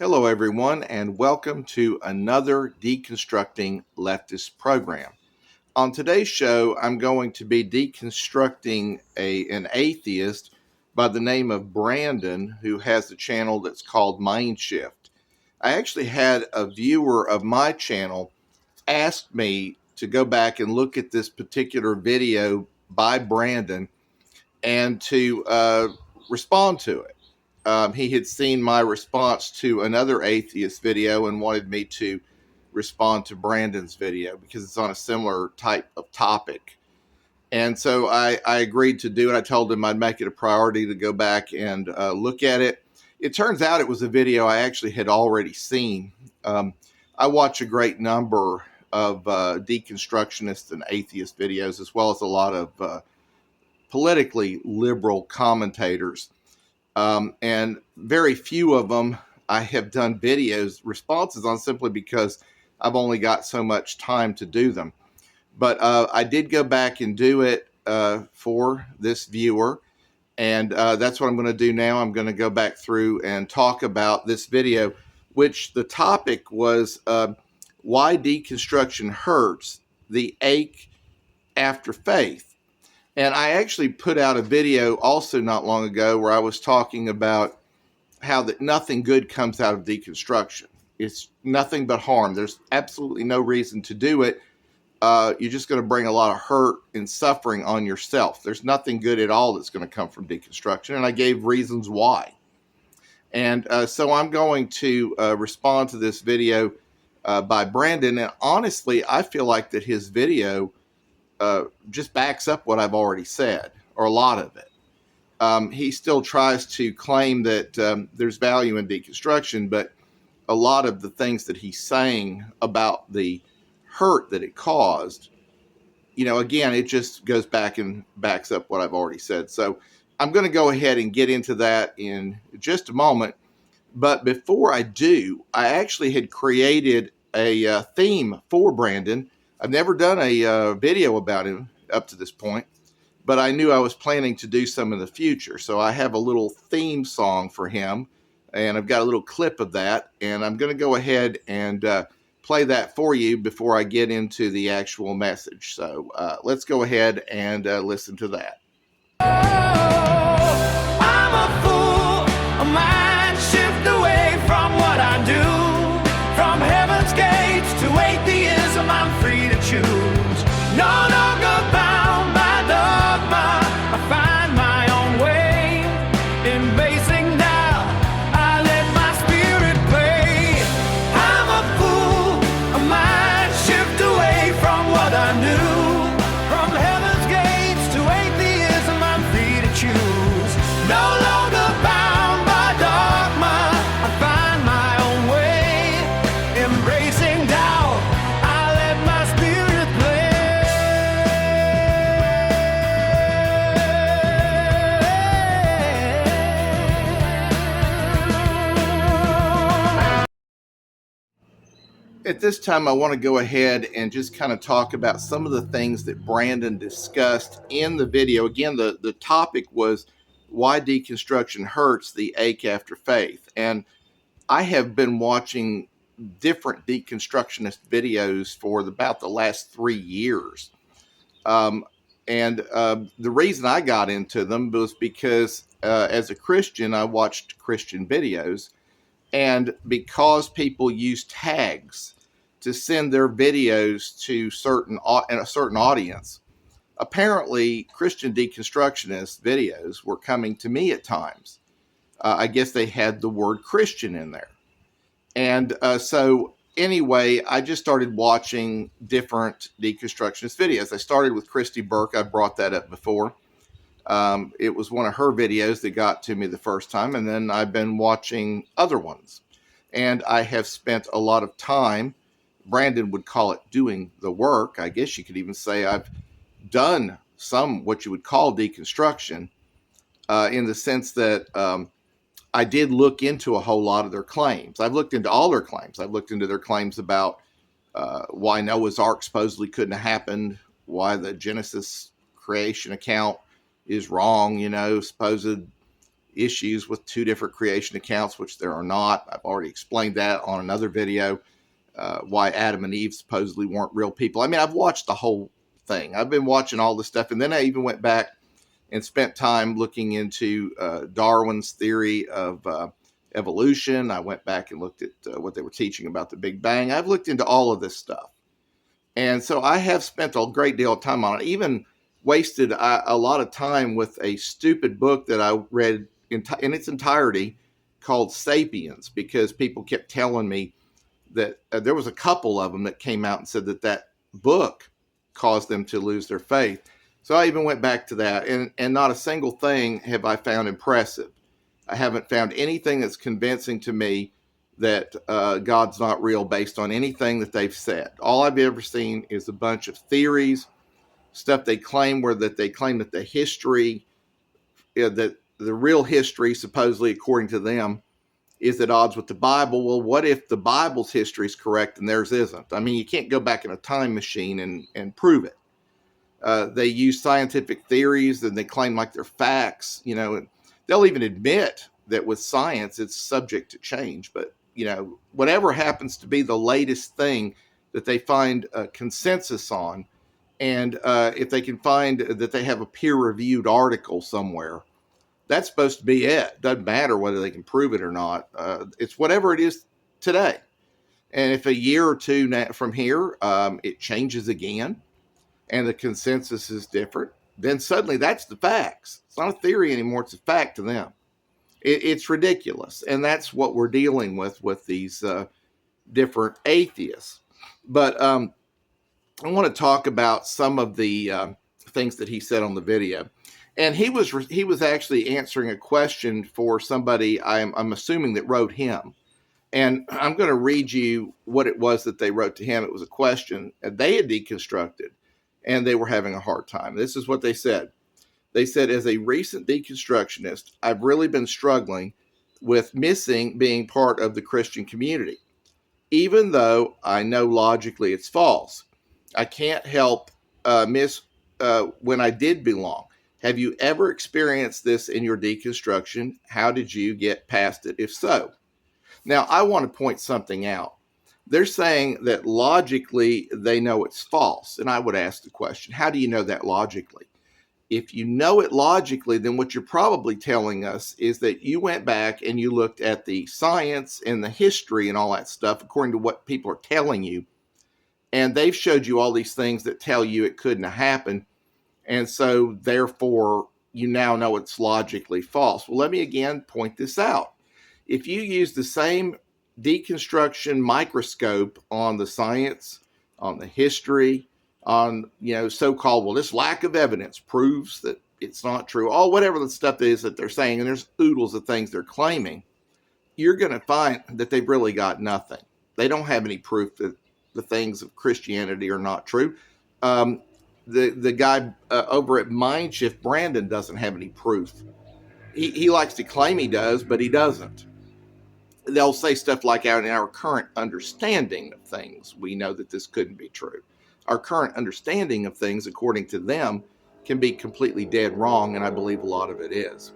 Hello, everyone, and welcome to another Deconstructing Leftist program. On today's show, I'm going to be deconstructing an atheist by the name of Brandon, who has a channel that's called Mindshift. I actually had a viewer of my channel ask me to go back and look at this particular video by Brandon and to respond to it. He had seen my response to another atheist video and wanted me to respond to Brandon's video because it's on a similar type of topic. And so I agreed to do it. I told him I'd make it a priority to go back and look at it. It turns out it was a video I actually had already seen. I watch a great number of deconstructionist and atheist videos, as well as a lot of politically liberal commentators. And very few of them I have done responses on simply because I've only got so much time to do them. But I did go back and do it for this viewer. And that's what I'm going to do now. I'm going to go back through and talk about this video, which the topic was why deconstruction hurts, the ache after faith. And I actually put out a video also not long ago where I was talking about how that nothing good comes out of deconstruction. It's nothing but harm. There's absolutely no reason to do it. You're just going to bring a lot of hurt and suffering on yourself. There's nothing good at all that's going to come from deconstruction. And I gave reasons why. And so I'm going to respond to this video by Brandon. And honestly, I feel like that his video just backs up what I've already said, or a lot of it. He still tries to claim that there's value in deconstruction, but a lot of the things that he's saying about the hurt that it caused, again, it just goes back and backs up what I've already said. So I'm going to go ahead and get into that in just a moment. But before I do, I actually had created a theme for Brandon. I've never done a video about him up to this point, but I knew I was planning to do some in the future. So I have a little theme song for him, and I've got a little clip of that, and I'm going to go ahead and play that for you before I get into the actual message. So let's go ahead and listen to that. I'm a fool, a mind shift away from what I do. From heaven's gates to atheism, I'm free to choose. No longer bound by dogma, I find my own way. In basing doubt, I let my spirit play. I'm a fool, a mind shift away from what I knew. From heaven's gates to atheism, I'm free to choose. No longer bound by dogma, I find my own way. Embracing doubt, I let my spirit play. At this time, I want to go ahead and just kind of talk about some of the things that Brandon discussed in the video. Again, the topic was why deconstruction hurts, the ache after faith. And I have been watching different deconstructionist videos for about the last 3 years. The reason I got into them was because as a Christian, I watched Christian videos. And because people use tags to send their videos to a certain audience, apparently Christian deconstructionist videos were coming to me at times. I guess they had the word Christian in there. And so anyway, I just started watching different deconstructionist videos. I started with Christy Burke. I brought that up before. It was one of her videos that got to me the first time, and then I've been watching other ones. And I have spent a lot of time, Brandon would call it doing the work. I guess you could even say I've done some what you would call deconstruction in the sense that I did look into a whole lot of their claims. I've looked into all their claims. I've looked into their claims about why Noah's Ark supposedly couldn't have happened, why the Genesis creation account is wrong, supposed issues with two different creation accounts, which there are not. I've already explained that on another video, why Adam and Eve supposedly weren't real people. I mean, I've watched the whole thing. I've been watching all this stuff, and then I even went back and spent time looking into Darwin's theory of evolution. I went back and looked at what they were teaching about the Big Bang. I've looked into all of this stuff. And so I have spent a great deal of time on it, even wasted a lot of time with a stupid book that I read in its entirety called Sapiens, because people kept telling me that there was a couple of them that came out and said that that book caused them to lose their faith. So I even went back to that, and not a single thing have I found impressive. I haven't found anything that's convincing to me that God's not real based on anything that they've said. All I've ever seen is a bunch of theories, stuff they claim that the history, that the real history, supposedly according to them, is at odds with the Bible. Well, what if the Bible's history is correct and theirs isn't? I mean, you can't go back in a time machine and prove it. They use scientific theories and they claim like they're facts. You know, they'll even admit that with science, it's subject to change. But, you know, whatever happens to be the latest thing that they find a consensus on, and if they can find that they have a peer-reviewed article somewhere, that's supposed to be it. Doesn't matter whether they can prove it or not. It's whatever it is today. And if a year or two from here, it changes again, and the consensus is different, then suddenly that's the facts. It's not a theory anymore. It's a fact to them. It's ridiculous. And that's what we're dealing with these different atheists. But I want to talk about some of the things that he said on the video. And he was actually answering a question for somebody, I'm assuming, that wrote him. And I'm going to read you what it was that they wrote to him. It was a question they had deconstructed, and they were having a hard time. This is what they said. They said, as a recent deconstructionist, I've really been struggling with missing being part of the Christian community. Even though I know logically it's false, I can't help miss when I did belong. Have you ever experienced this in your deconstruction? How did you get past it, if so? Now, I want to point something out. They're saying that logically they know it's false. And I would ask the question, how do you know that logically? If you know it logically, then what you're probably telling us is that you went back and you looked at the science and the history and all that stuff according to what people are telling you. And they've showed you all these things that tell you it couldn't have happened. And so, therefore, you now know it's logically false. Well, let me again point this out. If you use the same deconstruction microscope on the science, on the history, on, so-called, well, this lack of evidence proves that it's not true, all whatever the stuff is that they're saying, and there's oodles of things they're claiming, you're going to find that they've really got nothing. They don't have any proof that the things of Christianity are not true. The guy over at Mindshift, Brandon, doesn't have any proof. He likes to claim he does, but he doesn't. They'll say stuff like, in our current understanding of things, we know that this couldn't be true. Our current understanding of things, according to them, can be completely dead wrong, and I believe a lot of it is.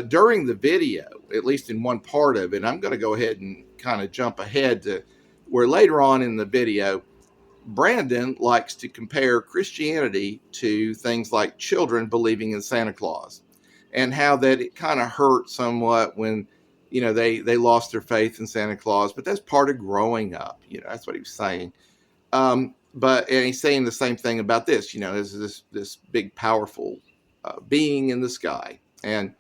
During the video, at least in one part of it, I'm going to go ahead and kind of jump ahead to where later on in the video, Brandon likes to compare Christianity to things like children believing in Santa Claus, and how that it kind of hurt somewhat when, they lost their faith in Santa Claus, but that's part of growing up. That's what he was saying. And he's saying the same thing about this, this big, powerful being in the sky, and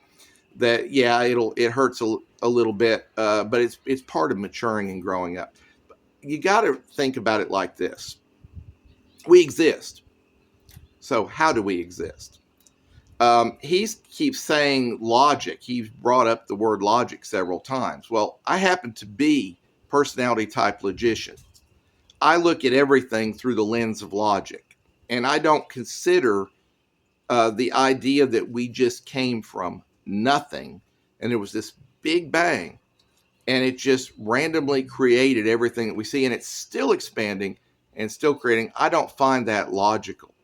that, it hurts a little bit, but it's part of maturing and growing up. You got to think about it like this. We exist. So how do we exist? He keeps saying logic. He's brought up the word logic several times. Well, I happen to be personality type logician. I look at everything through the lens of logic. And I don't consider the idea that we just came from nothing and there was this big bang and it just randomly created everything that we see, and it's still expanding and still creating. I don't find that logical.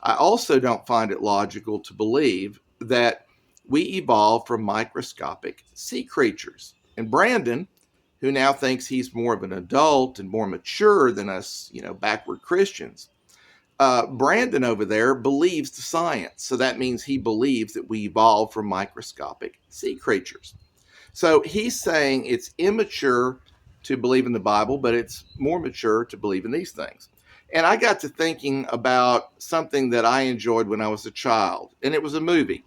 I also don't find it logical to believe that we evolved from microscopic sea creatures. And Brandon, who now thinks he's more of an adult and more mature than us, backward Christians, Brandon over there believes the science. So that means he believes that we evolved from microscopic sea creatures. So he's saying it's immature to believe in the Bible, but it's more mature to believe in these things. And I got to thinking about something that I enjoyed when I was a child, and it was a movie.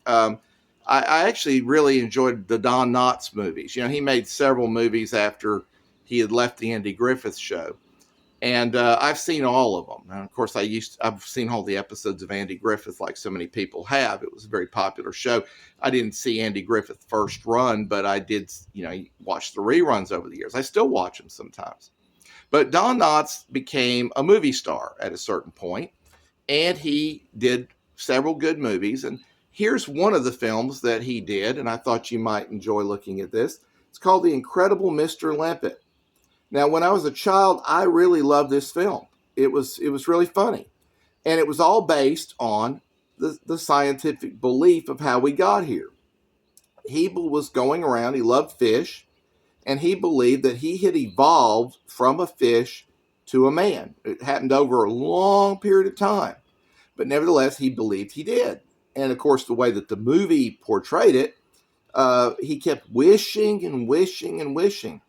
Um, I actually really enjoyed the Don Knotts movies. He made several movies after he had left the Andy Griffith Show, and I've seen all of them. And of course, I've seen all the episodes of Andy Griffith, like so many people have. It was a very popular show. I didn't see Andy Griffith first run, but I did, watch the reruns over the years. I still watch them sometimes. But Don Knotts became a movie star at a certain point, and he did several good movies. And here's one of the films that he did, and I thought you might enjoy looking at this. It's called The Incredible Mr. Limpet. Now, when I was a child, I really loved this film. It was really funny, and it was all based on the scientific belief of how we got here. He was going around. He loved fish, and he believed that he had evolved from a fish to a man. It happened over a long period of time, but nevertheless, he believed he did. And of course, the way that the movie portrayed it, he kept wishing and wishing and wishing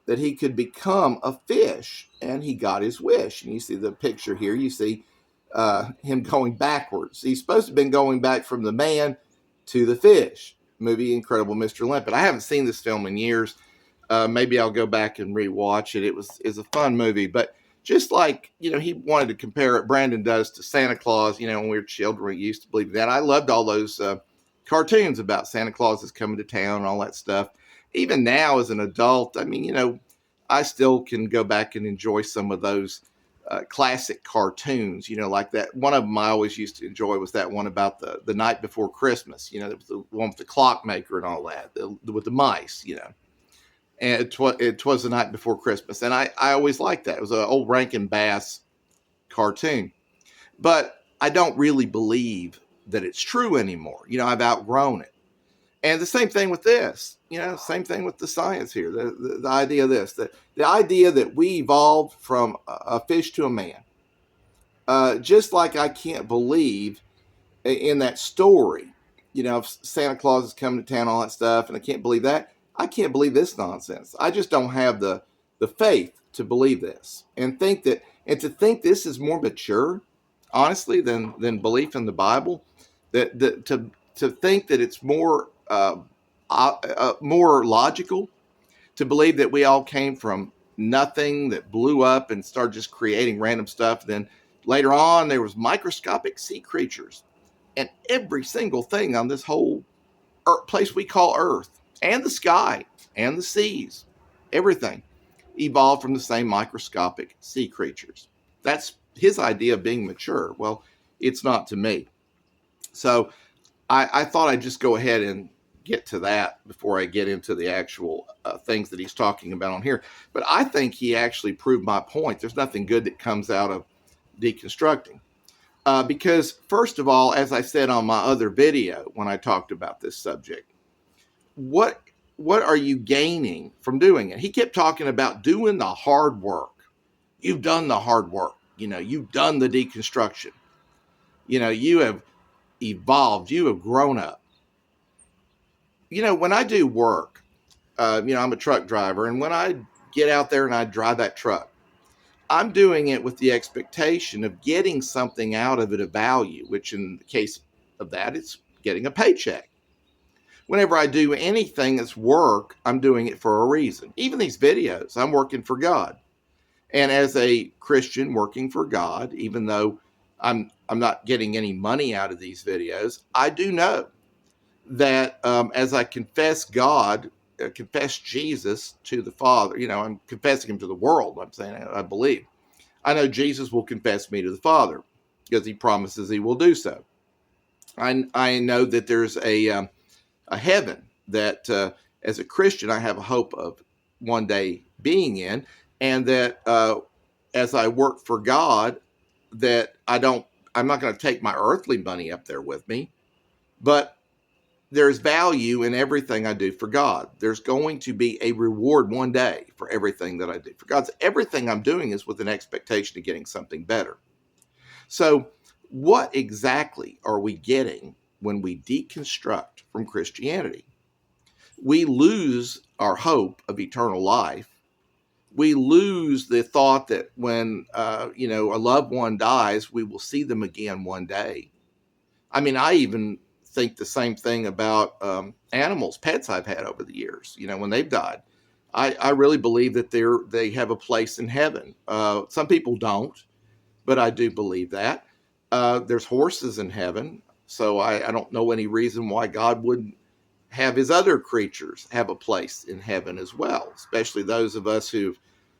that he could become a fish, and he got his wish. And you see the picture here. You see him going backwards. He's supposed to have been going back from the man to the fish. Movie Incredible Mr. Limpet. I haven't seen this film in years. Maybe I'll go back and rewatch it. It's a fun movie, but just like, he wanted to compare it, Brandon does, to Santa Claus. When we were children, we used to believe that. I loved all those cartoons about Santa Claus is coming to town and all that stuff. Even now as an adult, I still can go back and enjoy some of those classic cartoons, like that. One of them I always used to enjoy was that one about the night before Christmas. It was the one with the clockmaker and all that, with the mice, and it was the night before Christmas. And I always liked that. It was an old Rankin Bass cartoon. But I don't really believe that it's true anymore. I've outgrown it. And the same thing with this, same thing with the science here. The idea of this, the idea that we evolved from a fish to a man. Just like I can't believe in that story, if Santa Claus is coming to town, all that stuff, and I can't believe that. I can't believe this nonsense. I just don't have the faith to believe this and to think this is more mature, honestly, than belief in the Bible. To think that it's more logical to believe that we all came from nothing that blew up and started just creating random stuff. Then later on, there was microscopic sea creatures, and every single thing on this whole place we call Earth, and the sky and the seas, everything evolved from the same microscopic sea creatures. That's his idea of being mature. Well, it's not to me. So I thought I'd just go ahead and get to that before I get into the actual things that he's talking about on here. But I think he actually proved my point. There's nothing good that comes out of deconstructing. Because first of all, as I said on my other video when I talked about this subject, what are you gaining from doing it? He kept talking about doing the hard work. You've done the hard work. You've done the deconstruction. You have evolved. You have grown up. When I do work, I'm a truck driver, and when I get out there and I drive that truck, I'm doing it with the expectation of getting something out of it of value, which in the case of that, it's getting a paycheck. Whenever I do anything that's work, I'm doing it for a reason. Even these videos, I'm working for God. And as a Christian working for God, even though I'm not getting any money out of these videos, I do know that as I confess God, confess Jesus to the Father, I'm confessing him to the world. I'm saying I believe. I know Jesus will confess me to the Father because he promises he will do so. I know that there's a heaven that as a Christian I have a hope of one day being in, and that as I work for God, that I'm not going to take my earthly money up there with me, but there's value in everything I do for God. There's going to be a reward one day for everything that I do for God. Everything I'm doing is with an expectation of getting something better. So, what exactly are we getting when we deconstruct from Christianity? We lose our hope of eternal life. We lose the thought that when a loved one dies, we will see them again one day. I mean, I even think the same thing about animals, pets I've had over the years. When they've died, I really believe that they have a place in heaven. Some people don't, but I do believe that. There's horses in heaven, so I don't know any reason why God wouldn't have his other creatures have a place in heaven as well, especially those of us who've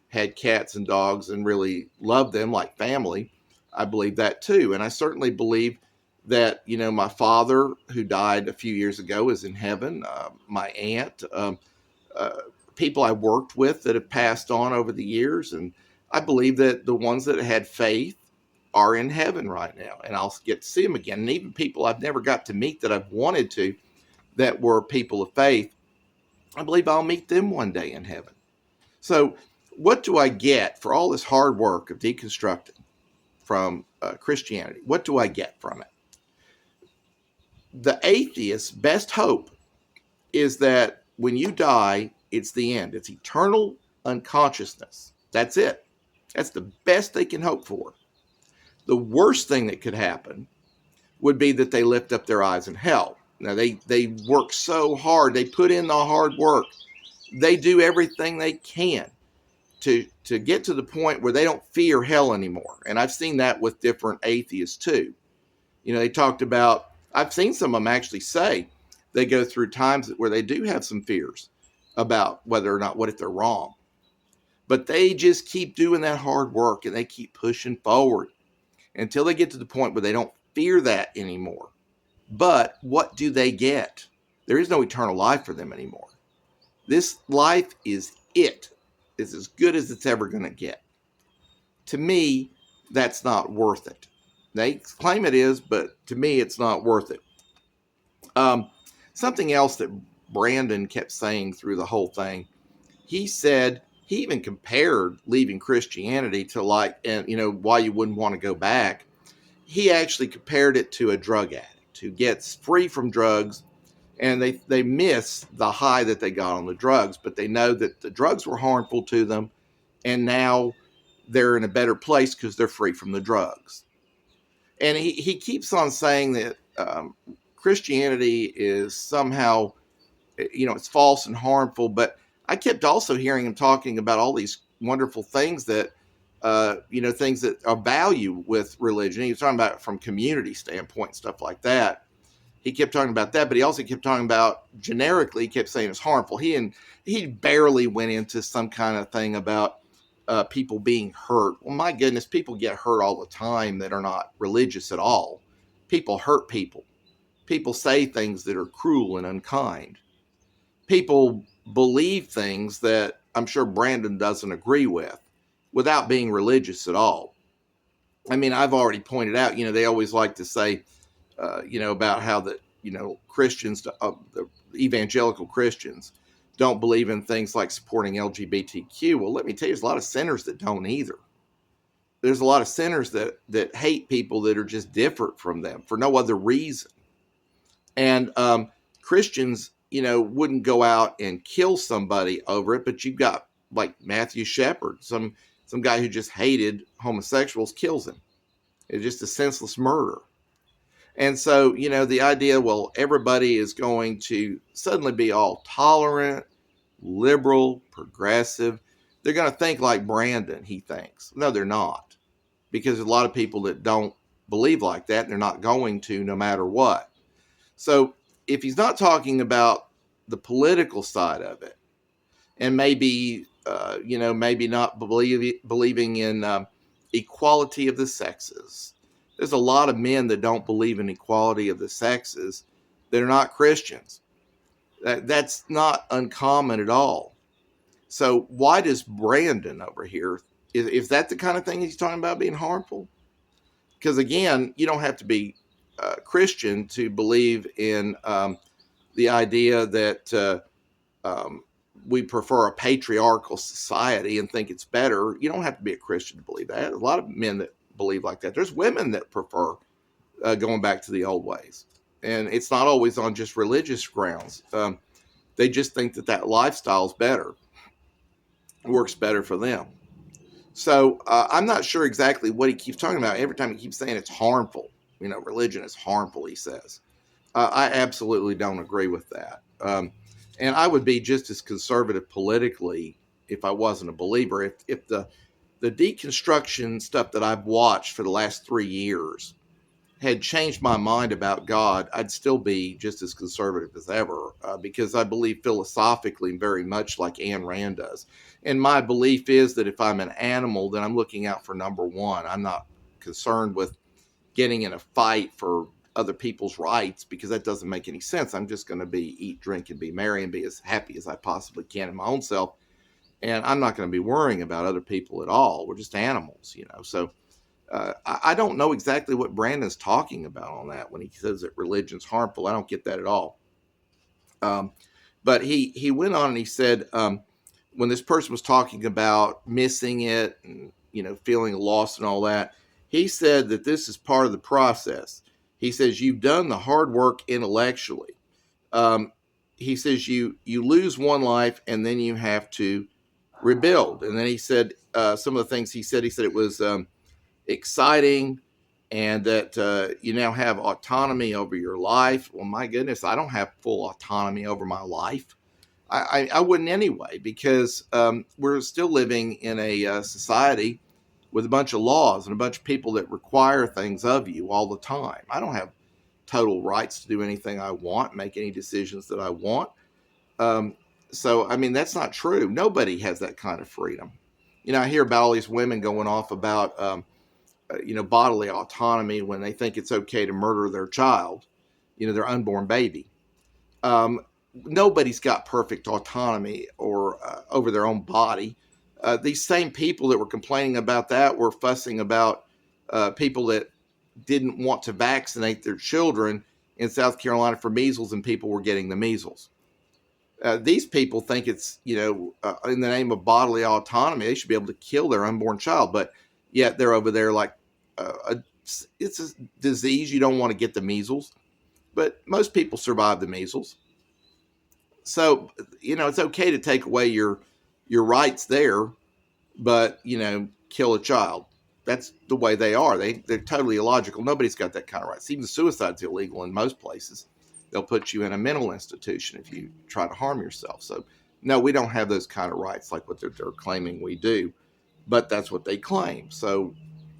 had cats and dogs and really love them like family. I believe that too. And I certainly believe that, my father who died a few years ago is in heaven. My aunt, uh, people I worked with that have passed on over the years. And I believe that the ones that had faith are in heaven right now, and I'll get to see them again. And even people I've never got to meet that I've wanted to, that were people of faith, I believe I'll meet them one day in heaven. So, what do I get for all this hard work of deconstructing from Christianity? What do I get from it? The atheist's best hope is that when you die, it's the end. It's eternal unconsciousness. That's it. That's the best they can hope for. The worst thing that could happen would be that they lift up their eyes in hell. Now, they work so hard. They put in the hard work. They do everything they can to get to the point where they don't fear hell anymore. And I've seen that with different atheists too. They talked about, I've seen some of them actually say they go through times where they do have some fears about whether or not, what if they're wrong. But they just keep doing that hard work and they keep pushing forward until they get to the point where they don't fear that anymore. But what do they get? There is no eternal life for them anymore. This life is it. It's as good as it's ever going to get. To me, that's not worth it. They claim it is, but to me, it's not worth it. Something else that Brandon kept saying through the whole thing, he said, he even compared leaving Christianity to why you wouldn't want to go back. He actually compared it to a drug addict who gets free from drugs, and they miss the high that they got on the drugs, but they know that the drugs were harmful to them, and now they're in a better place because they're free from the drugs. And he keeps on saying that Christianity is somehow, it's false and harmful, but I kept also hearing him talking about all these wonderful things that, things that are value with religion. He was talking about it from community standpoint, stuff like that. He kept talking about that, but he also kept talking about generically, he kept saying it's harmful. He barely went into some kind of thing about people being hurt. Well, my goodness, people get hurt all the time that are not religious at all. People hurt people. People say things that are cruel and unkind. People believe things that I'm sure Brandon doesn't agree with without being religious at all. I mean, I've already pointed out, they always like to say, about how the Christians, the evangelical Christians, don't believe in things like supporting LGBTQ. Well, let me tell you, there's a lot of sinners that don't either. There's a lot of sinners that hate people that are just different from them for no other reason. And Christians, wouldn't go out and kill somebody over it, but you've got like Matthew Shepard, some guy who just hated homosexuals, kills him. It's just a senseless murder. And so, the idea, well, everybody is going to suddenly be all tolerant, liberal, progressive. They're going to think like Brandon, he thinks. No, they're not. Because there's a lot of people that don't believe like that, and they're not going to no matter what. So if he's not talking about the political side of it, and maybe, maybe not believing in equality of the sexes, there's a lot of men that don't believe in equality of the sexes that are not Christians. That's not uncommon at all. So why does Brandon over here, is that the kind of thing he's talking about being harmful? Because again, you don't have to be Christian to believe in the idea that we prefer a patriarchal society and think it's better. You don't have to be a Christian to believe that. A lot of men that believe like that. There's women that prefer going back to the old ways. And it's not always on just religious grounds. They just think that that lifestyle is better, works better for them. So I'm not sure exactly what he keeps talking about. Every time he keeps saying it's harmful. Religion is harmful, he says. I absolutely don't agree with that. And I would be just as conservative politically if I wasn't a believer. If the deconstruction stuff that I've watched for the last 3 years had changed my mind about God, I'd still be just as conservative as ever because I believe philosophically very much like Ayn Rand does. And my belief is that if I'm an animal, then I'm looking out for number one. I'm not concerned with getting in a fight for other people's rights because that doesn't make any sense. I'm just going to eat, drink, and be merry and be as happy as I possibly can in my own self. And I'm not going to be worrying about other people at all. We're just animals, So I don't know exactly what Brandon's talking about on that when he says that religion's harmful. I don't get that at all. But he went on and he said when this person was talking about missing it and feeling lost and all that, he said that this is part of the process. He says you've done the hard work intellectually. He says you lose one life and then you have to rebuild. And then he said some of the things he said it was exciting and that you now have autonomy over your life. Well, my goodness, I don't have full autonomy over my life. I wouldn't anyway, because we're still living in a society with a bunch of laws and a bunch of people that require things of you all the time. I don't have total rights to do anything I want, make any decisions that I want. So, I mean, that's not true. Nobody has that kind of freedom. I hear about all these women going off about, bodily autonomy when they think it's okay to murder their child, their unborn baby. Nobody's got perfect autonomy or over their own body. These same people that were complaining about that were fussing about people that didn't want to vaccinate their children in South Carolina for measles, and people were getting the measles. These people think it's, in the name of bodily autonomy, they should be able to kill their unborn child, but yet they're over there like it's a disease. You don't want to get the measles, but most people survive the measles. So, it's okay to take away your rights there, but, kill a child. That's the way they are. They're totally illogical. Nobody's got that kind of rights. Even suicide's illegal in most places. They'll put you in a mental institution if you try to harm yourself. So, no, we don't have those kind of rights like what they're claiming we do, but that's what they claim. So,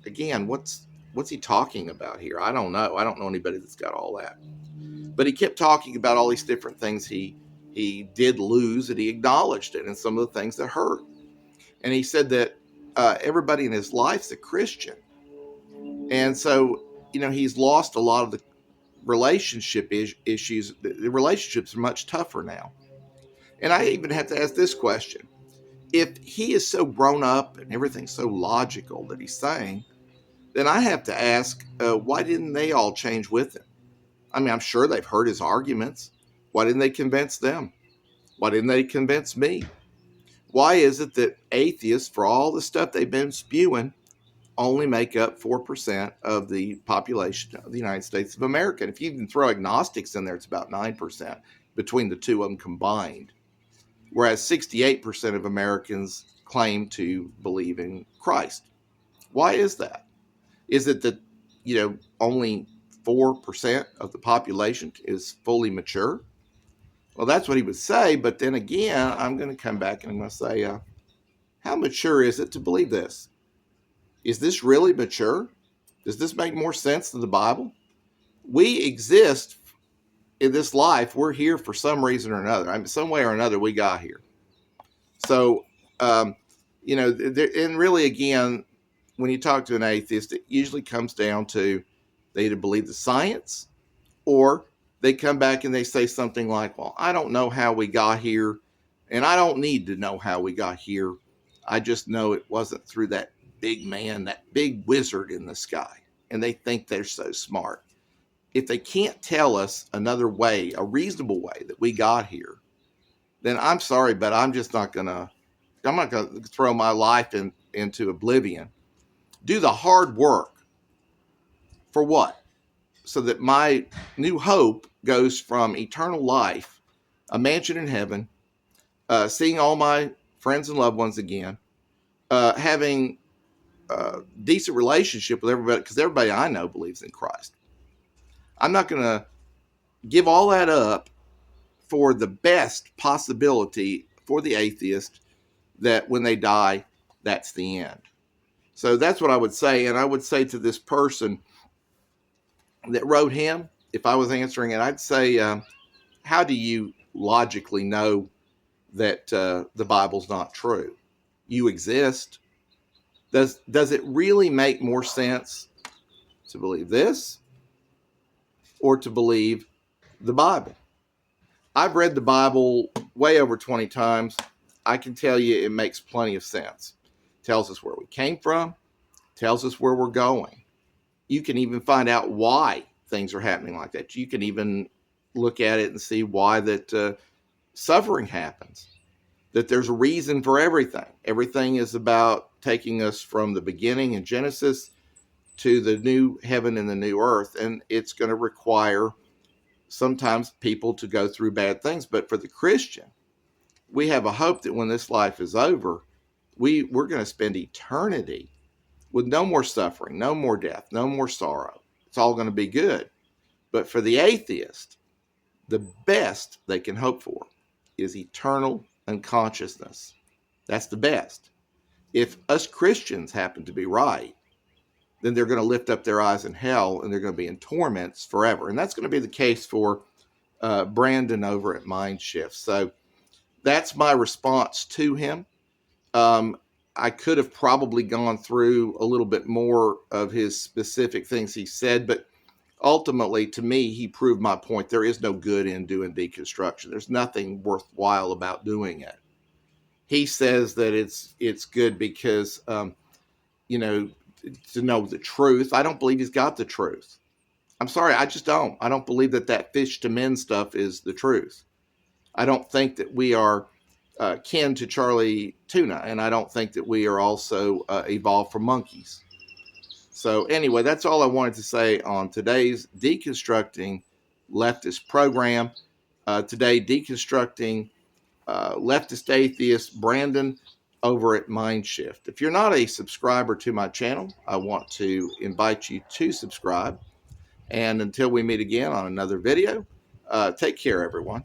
again, what's he talking about here? I don't know. I don't know anybody that's got all that. But he kept talking about all these different things he did lose, and he acknowledged it, and some of the things that hurt. And he said that everybody in his life's a Christian. And so, he's lost a lot of the relationship issues. The relationships are much tougher now. And I even have to ask this question. If he is so grown up and everything's so logical that he's saying, then I have to ask, why didn't they all change with him? I mean, I'm sure they've heard his arguments. Why didn't they convince them? Why didn't they convince me? Why is it that atheists, for all the stuff they've been spewing, only make up 4% of the population of the United States of America? And if you even throw agnostics in there, it's about 9% between the two of them combined. Whereas 68% of Americans claim to believe in Christ. Why is that? Is it that, only 4% of the population is fully mature? Well, that's what he would say. But then again, I'm going to come back and I'm going to say, how mature is it to believe this? Is this really mature? Does this make more sense than the Bible? We exist in this life. We're here for some reason or another. I mean, some way or another, we got here. So, and really, again, when you talk to an atheist, it usually comes down to they either believe the science or they come back and they say something like, well, I don't know how we got here, and I don't need to know how we got here. I just know it wasn't through that big man, that big wizard in the sky. And they think they're so smart. if they can't tell us another way, a reasonable way that we got here, then I'm sorry, but I'm not gonna throw my life into oblivion. Do the hard work for what? So that my new hope goes from eternal life, a mansion in heaven, seeing all my friends and loved ones again, having a decent relationship with everybody, because everybody I know believes in Christ. I'm not going to give all that up for the best possibility for the atheist that when they die, that's the end. So that's what I would say. And I would say to this person that wrote him, if I was answering it, I'd say, how do you logically know that the Bible's not true? You exist. Does it really make more sense to believe this or to believe the Bible? I've read the Bible way over 20 times. I can tell you it makes plenty of sense. Tells us where we came from, tells us where we're going. You can even find out why things are happening like that. You can even look at it and see why that suffering happens, that there's a reason for everything. Everything is about taking us from the beginning in Genesis to the new heaven and the new earth, and it's going to require sometimes people to go through bad things. But for the Christian, we have a hope that when this life is over, we're going to spend eternity with no more suffering, no more death, no more sorrow. It's all going to be good. But for the atheist, the best they can hope for is eternal unconsciousness. That's the best. If us Christians happen to be right, then they're going to lift up their eyes in hell and they're going to be in torments forever. And that's going to be the case for Brandon over at Mindshift. So that's my response to him. I could have probably gone through a little bit more of his specific things he said, but ultimately, to me, he proved my point. There is no good in doing deconstruction. There's nothing worthwhile about doing it. He says that it's good because, to know the truth. I don't believe he's got the truth. I'm sorry, I just don't. I don't believe that fish to men stuff is the truth. I don't think that we are kin to Charlie Tuna, and I don't think that we are also evolved from monkeys. So anyway, that's all I wanted to say on today's Deconstructing Leftist program. Today, deconstructing leftist atheist Brandon over at Mindshift. If you're not a subscriber to my channel, I want to invite you to subscribe. And until we meet again on another video, take care, everyone.